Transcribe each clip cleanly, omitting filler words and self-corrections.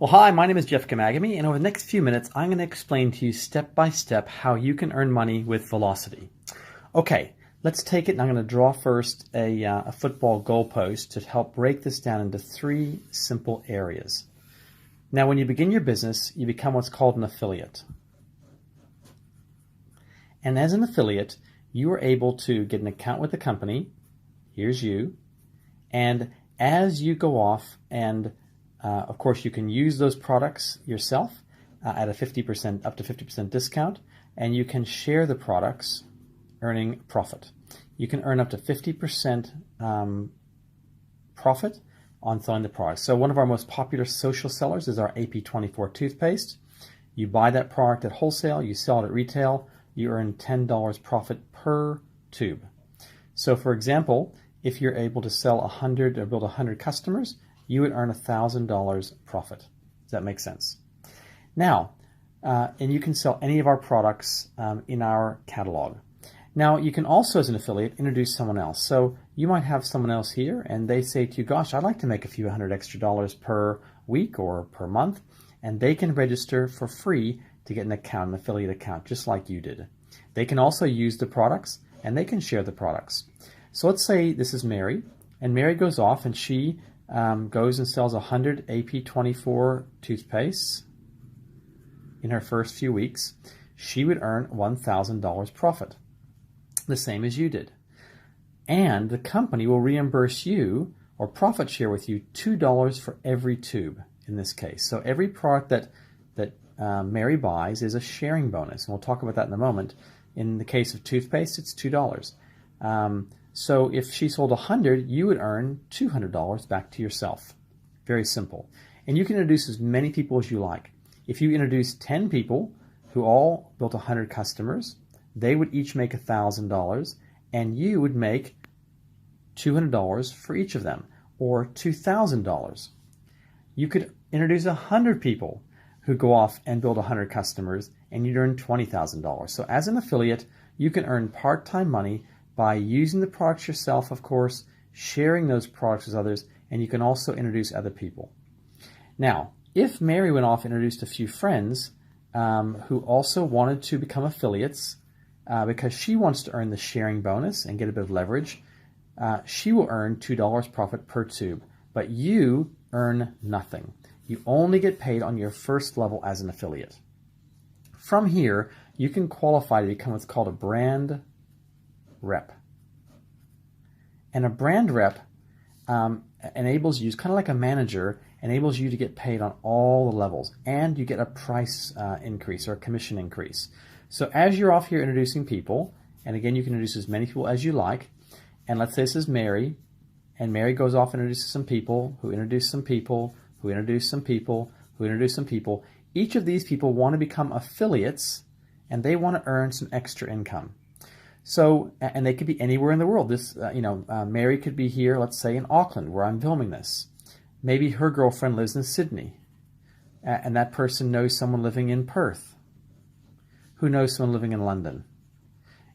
Well, hi, my name is Jeff Gamagami, and over the next few minutes, I'm going to explain to you step by step how you can earn money with Velocity. Okay, let's take it, and I'm going to draw first a football goalpost to help break this down into three simple areas. Now, when you begin your business, you become what's called an affiliate. And as an affiliate, you are able to get an account with the company. Here's you. And as you go off and of course, you can use those products yourself at a 50%, up to 50% discount, and you can share the products, earning profit. You can earn up to 50% profit on selling the products. So one of our most popular social sellers is our AP24 toothpaste. You buy that product at wholesale, you sell it at retail, you earn $10 profit per tube. So for example, if you're able to sell 100 or build 100 customers, you would earn $1,000 profit. Does that make sense? Now, and you can sell any of our products in our catalog. Now, you can also, as an affiliate, introduce someone else. So you might have someone else here, and they say to you, gosh, I'd like to make a few hundred extra dollars per week or per month, and they can register for free to get an account, an affiliate account, just like you did. They can also use the products, and they can share the products. So let's say this is Mary, and Mary goes off, and she goes and sells 100 AP24 toothpastes in her first few weeks. She would earn $1,000 profit, the same as you did. And the company will reimburse you or profit share with you $2 for every tube in this case. So every product that Mary buys is a sharing bonus. And we'll talk about that in a moment. In the case of toothpaste, it's $2. So if she sold 100, you would earn $200 back to yourself. Very simple. And you can introduce as many people as you like. If you introduce 10 people who all built 100 customers, they would each make $1,000, and you would make $200 for each of them, or $2,000. You could introduce 100 people who go off and build 100 customers, and you'd earn $20,000. So as an affiliate, you can earn part-time money by using the products yourself, of course, sharing those products with others, and you can also introduce other people. Now, if Mary went off and introduced a few friends who also wanted to become affiliates because she wants to earn the sharing bonus and get a bit of leverage, she will earn $2 profit per tube, but you earn nothing. You only get paid on your first level as an affiliate. From here, you can qualify to become what's called a brand rep. And a brand rep enables you, it's kind of like a manager, enables you to get paid on all the levels, and you get a price increase or a commission increase. So as you're off here introducing people, and again you can introduce as many people as you like, and let's say this is Mary, and Mary goes off and introduces some people, who introduce some people, who introduce some people, who introduce some people. Each of these people want to become affiliates, and they want to earn some extra income. So, and they could be anywhere in the world. This, Mary could be here, let's say in Auckland, where I'm filming this. Maybe her girlfriend lives in Sydney, and that person knows someone living in Perth, who knows someone living in London.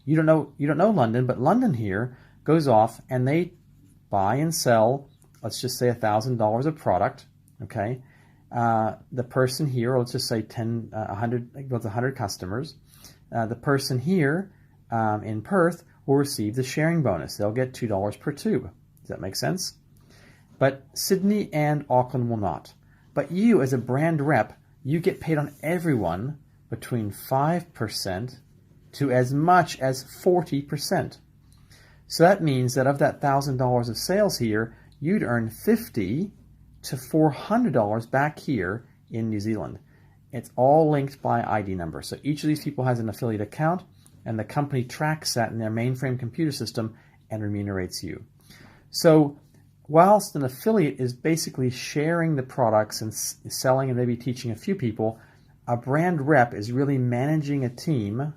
You don't know London, but London here goes off and they buy and sell, let's just say $1,000 of product. Okay, the person here, let's just say 100 customers. The person here in Perth will receive the sharing bonus. They'll get $2 per tube. Does that make sense? But Sydney and Auckland will not. But you, as a brand rep, you get paid on everyone between 5% to as much as 40%. So that means that of that $1,000 of sales here, you'd earn $50 to $400 back here in New Zealand. It's all linked by ID number. So each of these people has an affiliate account, and the company tracks that in their mainframe computer system and remunerates you. So whilst an affiliate is basically sharing the products and selling and maybe teaching a few people, a brand rep is really managing a team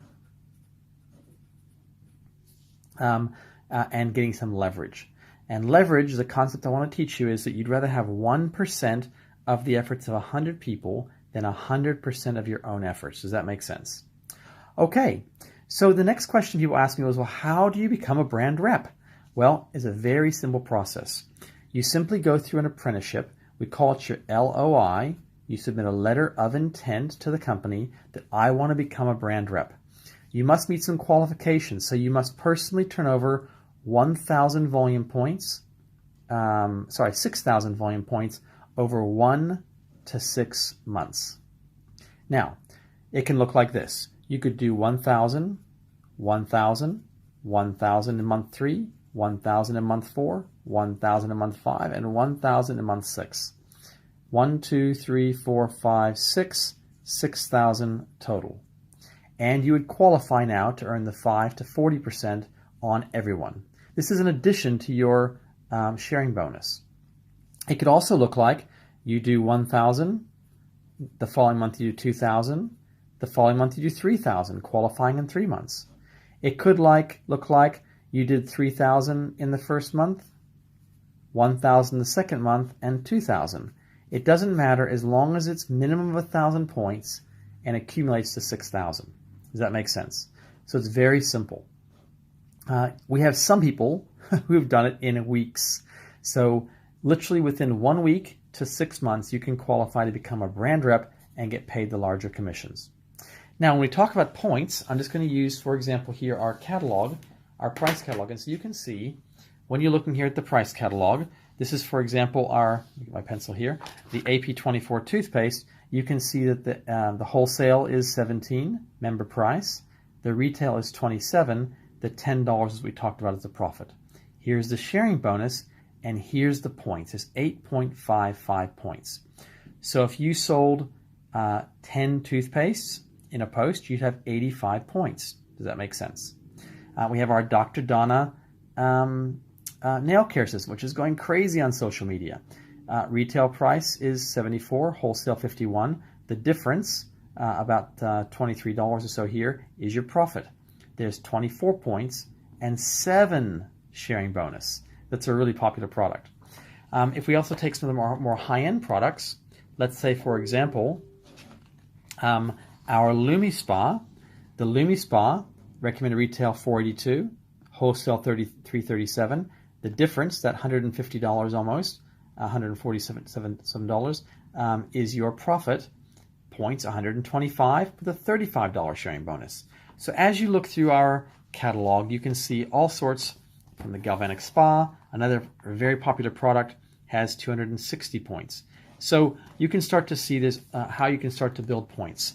and getting some leverage. And leverage, the concept I want to teach you, is that you'd rather have 1% of the efforts of 100 people than 100% of your own efforts. Does that make sense? Okay. So the next question people ask me was, well, how do you become a brand rep? Well, it's a very simple process. You simply go through an apprenticeship. We call it your LOI, you submit a letter of intent to the company that I want to become a brand rep. You must meet some qualifications. So you must personally turn over 1,000 volume points, 6,000 volume points over 1 to 6 months. Now, it can look like this. You could do 1,000, 1,000, 1,000 in month 3, 1,000 in month 4, 1,000 in month 5, and 1,000 in month 6. 1, 2, 3, 4, 5, 6, 6,000 total. And you would qualify now to earn the 5 to 40% on everyone. This is in addition to your sharing bonus. It could also look like you do 1,000, the following month you do 2,000, the following month you do 3,000, qualifying in 3 months. It could look like you did 3,000 in the first month, 1,000 the second month, and 2,000. It doesn't matter as long as it's minimum of 1,000 points and accumulates to 6,000. Does that make sense? So it's very simple. We have some people who have done it in weeks. So literally within 1 week to 6 months, you can qualify to become a brand rep and get paid the larger commissions. Now, when we talk about points, I'm just going to use, for example, here our catalog, our price catalog. And so you can see when you're looking here at the price catalog, this is, for example, let me get my pencil here, the AP24 toothpaste. You can see that the wholesale is $17, member price. The retail is $27. The $10, as we talked about, is the profit. Here's the sharing bonus, and here's the points. It's 8.55 points. So if you sold 10 toothpastes in a post, you'd have 85 points. Does that make sense? We have our Dr. Donna nail care system, which is going crazy on social media. Retail price is $74, wholesale $51. The difference, about $23 or so here, is your profit. There's 24 points and 7 sharing bonus. That's a really popular product. If we also take some of the more high-end products, let's say, for example, our LumiSpa. The LumiSpa, recommended retail $482, wholesale $33.37. The difference, that $150 almost, $147 is your profit. Points 125 with a $35 sharing bonus. So as you look through our catalog, you can see all sorts from the Galvanic Spa, another very popular product, has 260 points. So you can start to see this, how you can start to build points.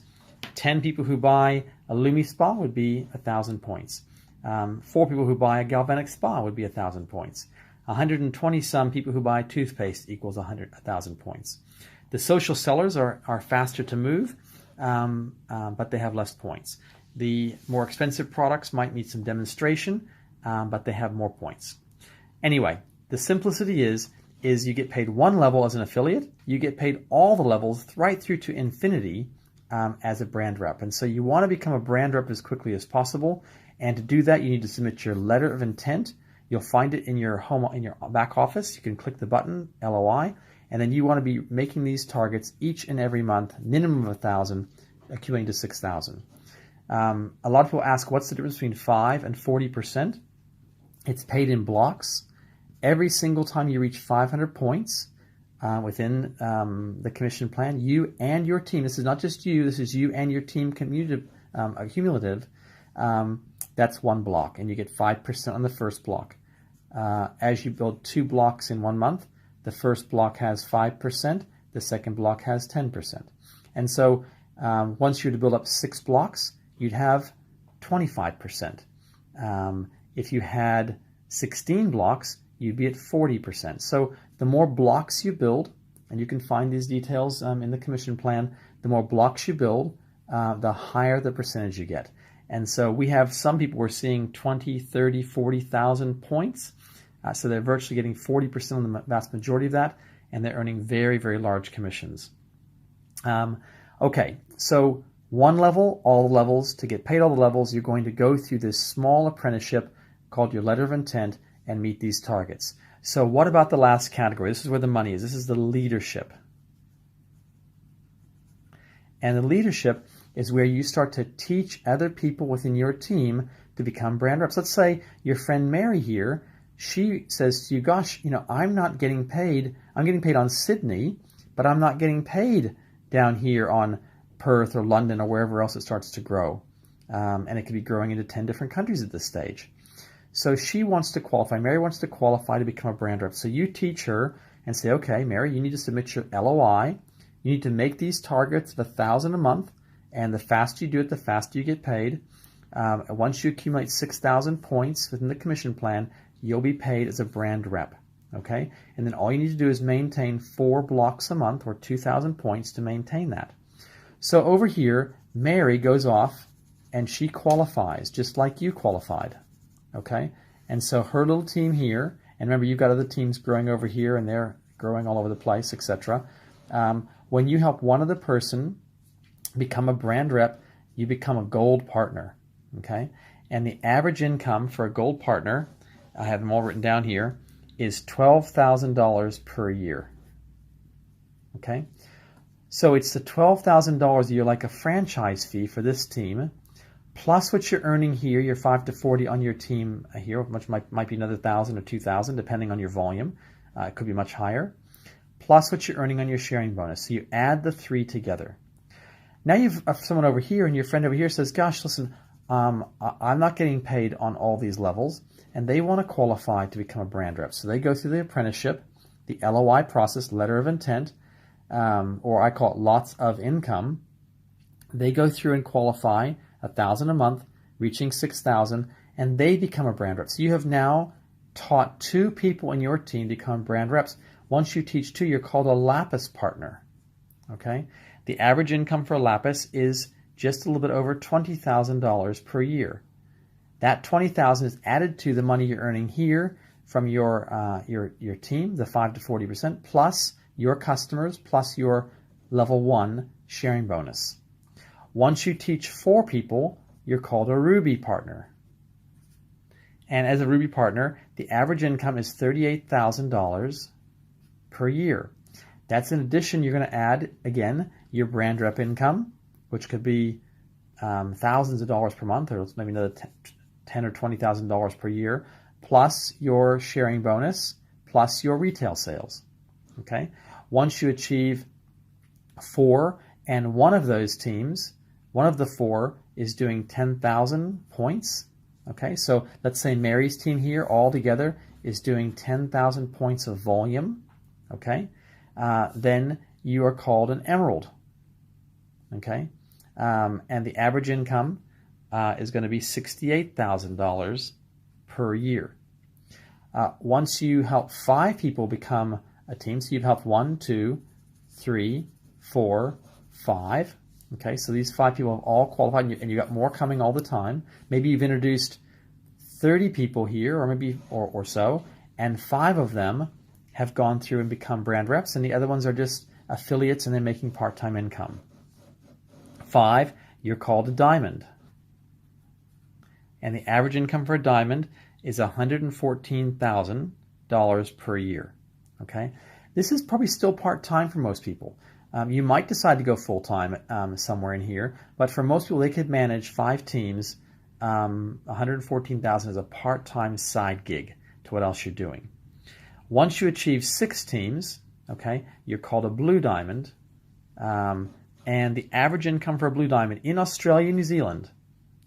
10 people who buy a LumiSpa would be 1,000 points. 4 people who buy a Galvanic Spa would be 1,000 points. 120 some people who buy toothpaste equals 1,000 points. The social sellers are faster to move, but they have less points. The more expensive products might need some demonstration, but they have more points. Anyway, the simplicity is you get paid one level as an affiliate. You get paid all the levels right through to infinity as a brand rep. And so you want to become a brand rep as quickly as possible. And to do that, you need to submit your letter of intent. You'll find it in your back office. You can click the button, LOI, and then you want to be making these targets each and every month, minimum of 1,000, accumulating to 6,000. A lot of people ask, what's the difference between 5 and 40%? It's paid in blocks. Every single time you reach 500 points within the commission plan, you and your team, this is not just you, this is you and your team cumulative, that's one block, and you get 5% on the first block. As you build 2 blocks in 1 month, the first block has 5%, the second block has 10%. And so once you were to build up 6 blocks, you'd have 25%. If you had 16 blocks, you'd be at 40%. So the more blocks you build, and you can find these details in the commission plan, the more blocks you build, the higher the percentage you get. And so we have some people we're seeing 20, 30, 40,000 points. So they're virtually getting 40% of the vast majority of that, and they're earning very, very large commissions. Okay, so one level, all the levels. To get paid all the levels, you're going to go through this small apprenticeship called your letter of intent and meet these targets. So what about the last category? This is where the money is. This is the leadership. And the leadership is where you start to teach other people within your team to become brand reps. Let's say your friend Mary here, she says to you, gosh, I'm not getting paid. I'm getting paid on Sydney, but I'm not getting paid down here on Perth or London or wherever else it starts to grow. And it could be growing into 10 different countries at this stage. So she wants to qualify. Mary wants to qualify to become a brand rep. So you teach her and say, okay, Mary, you need to submit your LOI. You need to make these targets of $1,000 a month. And the faster you do it, the faster you get paid. Once you accumulate 6,000 points within the commission plan, you'll be paid as a brand rep. Okay? And then all you need to do is maintain 4 blocks a month or 2,000 points to maintain that. So over here, Mary goes off and she qualifies just like you qualified. Okay? And so her little team here, and remember you've got other teams growing over here and they're growing all over the place, etc. When you help one other person become a brand rep, you become a gold partner. Okay? And the average income for a gold partner, I have them all written down here, is $12,000 per year. Okay? So it's the $12,000 a year, like a franchise fee for this team, plus what you're earning here, your 5 to 40 on your team here, which might be another 1,000 or 2,000, depending on your volume. It could be much higher. Plus what you're earning on your sharing bonus. So you add the 3 together. Now you've someone over here, and your friend over here says, gosh, listen, I'm not getting paid on all these levels, and they want to qualify to become a brand rep. So they go through the apprenticeship, the LOI process, letter of intent, or I call it lots of income. They go through and qualify $1,000 a month, reaching 6,000, and they become a brand rep. So you have now taught 2 people in your team to become brand reps. Once you teach 2, you're called a Lapis partner. Okay? The average income for a Lapis is just a little bit over $20,000 per year. That $20,000 is added to the money you're earning here from your team, the 5 to 40%, plus your customers, plus your level 1 sharing bonus. Once you teach 4 people, you're called a Ruby partner. And as a Ruby partner, the average income is $38,000 per year. That's in addition, you're going to add, again, your brand rep income, which could be thousands of dollars per month, or maybe another $10,000 or $20,000 per year, plus your sharing bonus, plus your retail sales. Okay? Once you achieve 4, and one of those teams, one of the 4 is doing 10,000 points. Okay, so let's say Mary's team here all together is doing 10,000 points of volume. Okay, then you are called an emerald. Okay, and the average income is going to be $68,000 per year. Once you help 5 people become a team, so you've helped 1, 2, 3, 4, 5. Okay, so these 5 people have all qualified, and you got more coming all the time. Maybe you've introduced 30 people here, or maybe or so, and 5 of them have gone through and become brand reps, and the other ones are just affiliates and they're making part-time income. 5, you're called a diamond. And the average income for a diamond is $114,000 per year. Okay, this is probably still part-time for most people. You might decide to go full-time somewhere in here, but for most people, they could manage 5 teams. $114,000 is a part-time side gig to what else you're doing. Once you achieve 6 teams, okay, you're called a blue diamond, and the average income for a blue diamond in Australia and New Zealand,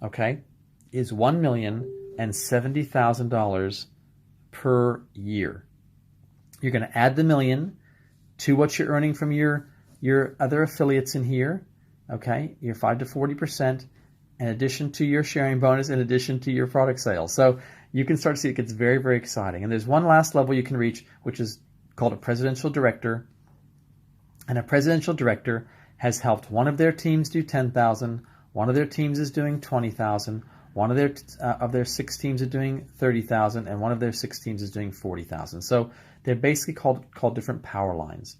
okay, is $1,070,000 per year. You're going to add the million to what you're earning from your other affiliates in here, okay, your 5 to 40%, in addition to your sharing bonus, in addition to your product sales. So you can start to see it gets very, very exciting. And there's one last level you can reach, which is called a presidential director. And a presidential director has helped one of their teams do 10,000, one of their teams is doing 20,000, one of their 6 teams are doing 30,000, and one of their 6 teams is doing 40,000. So they're basically called different power lines.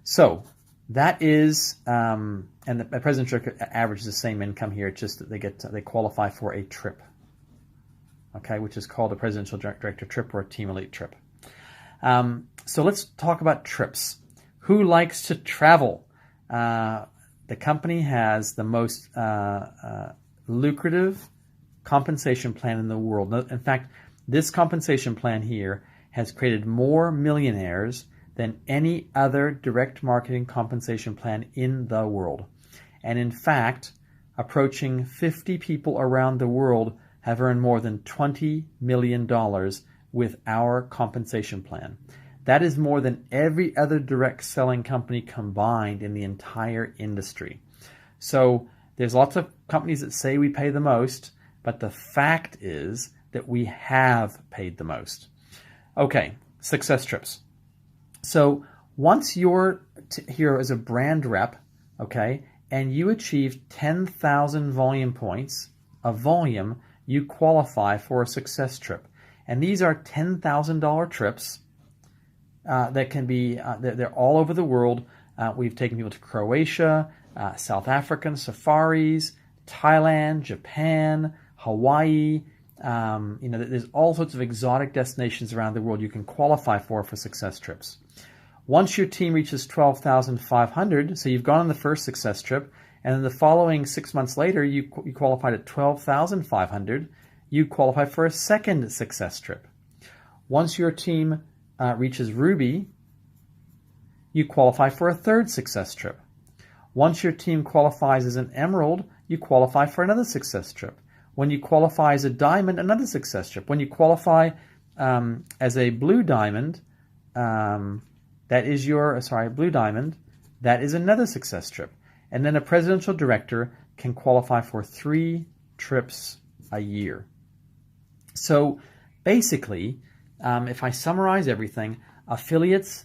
So that is, and the presidential director averages the same income here. It's just that they qualify for a trip, okay, which is called a presidential director trip or a team elite trip. So let's talk about trips. Who likes to travel? The company has the most lucrative compensation plan in the world. In fact, this compensation plan here has created more millionaires than any other direct marketing compensation plan in the world. And in fact, approaching 50 people around the world have earned more than $20 million with our compensation plan. That is more than every other direct selling company combined in the entire industry. So there's lots of companies that say we pay the most, but the fact is that we have paid the most. Okay, success trips. So once you're here as a brand rep, okay, and you achieve 10,000 volume points of volume, you qualify for a success trip. And these are $10,000 trips that can be, they're all over the world. We've taken people to Croatia, South African safaris, Thailand, Japan, Hawaii. There's all sorts of exotic destinations around the world you can qualify for success trips. Once your team reaches 12,500, so you've gone on the first success trip, and then the following 6 months later, you qualified at 12,500, you qualify for a second success trip. Once your team reaches Ruby, you qualify for a third success trip. Once your team qualifies as an Emerald, you qualify for another success trip. When you qualify as a Diamond, another success trip. When you qualify as a Blue Diamond, Blue Diamond, that is another success trip. And then a presidential director can qualify for 3 trips a year. So basically, if I summarize everything, affiliates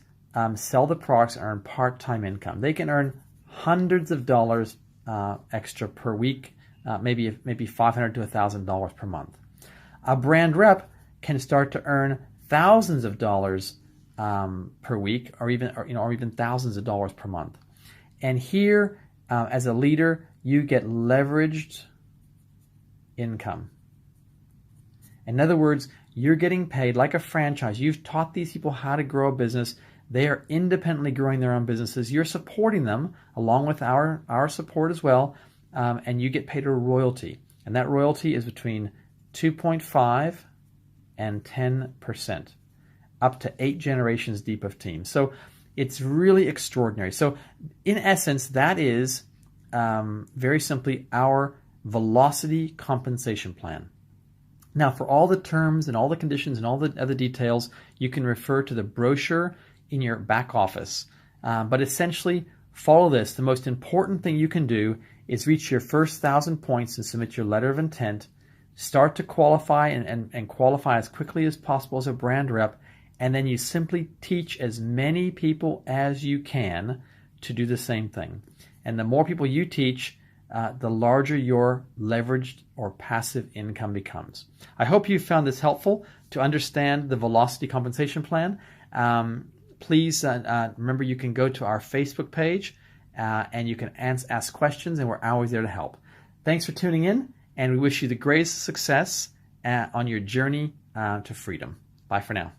sell the products and earn part-time income. They can earn hundreds of dollars extra per week, maybe $500 to $1,000 per month. A brand rep can start to earn thousands of dollars per week, or even thousands of dollars per month. And here, as a leader, you get leveraged income. In other words, you're getting paid like a franchise. You've taught these people how to grow a business. They are independently growing their own businesses. You're supporting them along with our support as well, and you get paid a royalty. And that royalty is between 2.5 and 10%, up to 8 generations deep of teams. So it's really extraordinary. So in essence, that is very simply our velocity compensation plan. Now, for all the terms and all the conditions and all the other details, you can refer to the brochure in your back office. But essentially, follow this. The most important thing you can do is reach your first 1,000 points and submit your letter of intent. Start to qualify and qualify as quickly as possible as a brand rep. And then you simply teach as many people as you can to do the same thing. And the more people you teach, the larger your leveraged or passive income becomes. I hope you found this helpful to understand the velocity compensation plan. Please remember you can go to our Facebook page and you can ask questions, and we're always there to help. Thanks for tuning in, and we wish you the greatest success on your journey to freedom. Bye for now.